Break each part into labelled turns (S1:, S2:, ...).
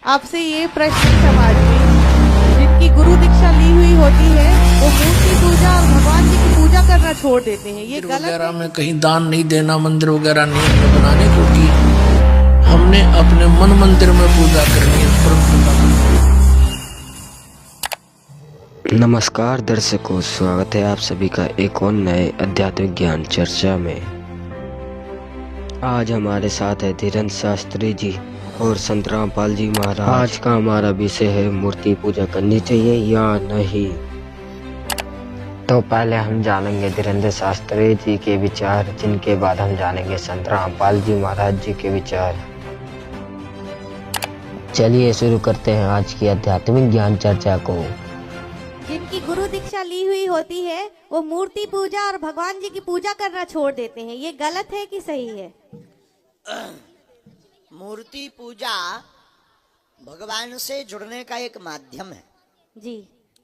S1: आपसे ये प्रश्न समाज में जिनकी गुरु दीक्षा ली हुई होती है वो मूर्ति पूजा और भगवान जी की पूजा करना छोड़ देते हैं, ये गलत
S2: वगैरह
S1: है?
S2: में कहीं दान नहीं देना, मंदिर वगैरह नहीं बनाने, क्योंकि हमने अपने मन मंदिर में पूजा करनी है।
S3: नमस्कार दर्शकों, स्वागत है आप सभी का एक और नए आध्यात्मिक ज्ञान चर्चा में। आज हमारे साथ है धीरेन्द्र शास्त्री जी और संत रामपाल जी महाराज। आज का हमारा विषय है मूर्ति पूजा करनी चाहिए या नहीं। तो पहले हम जानेंगे धीरेन्द्र शास्त्री जी के विचार, जिनके बाद हम जानेंगे संत रामपाल जी महाराज जी के विचार। चलिए शुरू करते हैं आज की आध्यात्मिक ज्ञान चर्चा को।
S1: जिनकी गुरु दीक्षा ली हुई होती है वो मूर्ति पूजा और भगवान जी की पूजा करना छोड़ देते हैं, ये गलत है कि सही है?
S4: मूर्ति पूजा भगवान से जुड़ने का एक माध्यम है
S1: जी।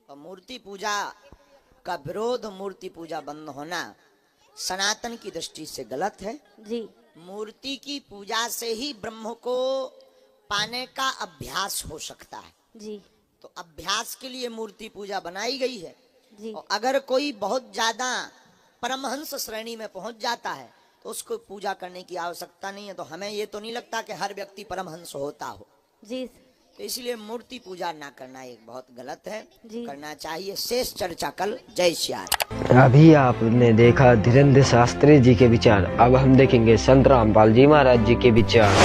S4: और मूर्ति पूजा का विरोध, मूर्ति पूजा बंद होना सनातन की दृष्टि से गलत है
S1: जी।
S4: मूर्ति की पूजा से ही ब्रह्म को पाने का अभ्यास हो सकता है
S1: जी।
S4: तो अभ्यास के लिए मूर्ति पूजा बनाई गई है
S1: जी।
S4: और अगर कोई बहुत ज्यादा परमहंस श्रेणी में पहुंच जाता है तो उसको पूजा करने की आवश्यकता नहीं है। तो हमें ये तो नहीं लगता कि हर व्यक्ति परमहंस होता हो
S1: जी।
S4: तो इसलिए मूर्ति पूजा ना करना एक बहुत गलत है
S1: जी।
S4: करना चाहिए। शेष चर्चा कल। जय श्री राम।
S3: अभी आपने देखा धीरेन्द्र शास्त्री जी के विचार, अब हम देखेंगे संत रामपाल जी महाराज जी के विचार।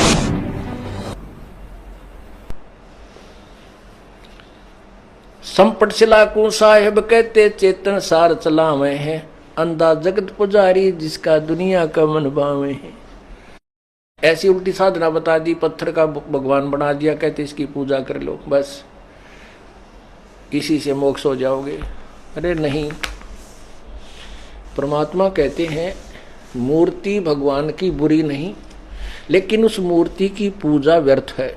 S2: संपट सिलाकू साहेब कहते चेतन सार चलावे हैं, अंधा जगत पुजारी जिसका दुनिया का मन भावे है। ऐसी उल्टी साधना बता दी, पत्थर का भगवान बना दिया, कहते इसकी पूजा कर लो, बस इसी से मोक्ष हो जाओगे। अरे नहीं, परमात्मा कहते हैं मूर्ति भगवान की बुरी नहीं, लेकिन उस मूर्ति की पूजा व्यर्थ है।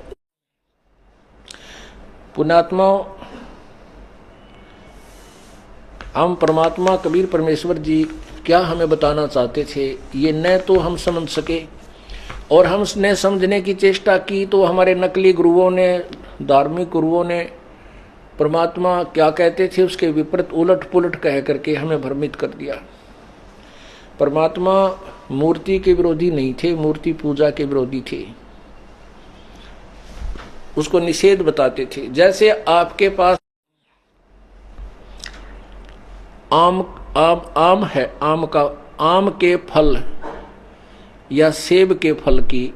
S2: पुण्यात्मा, हम परमात्मा कबीर परमेश्वर जी क्या हमें बताना चाहते थे ये न तो हम समझ सके, और हमने समझने की चेष्टा की तो हमारे नकली गुरुओं ने, धार्मिक गुरुओं ने परमात्मा क्या कहते थे उसके विपरीत उलट पुलट कह करके हमें भ्रमित कर दिया। परमात्मा मूर्ति के विरोधी नहीं थे, मूर्ति पूजा के विरोधी थे, उसको निषेध बताते थे। जैसे आपके पास आम है, आम के फल या सेब के फल की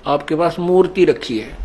S2: आपके पास मूर्ति रखी है,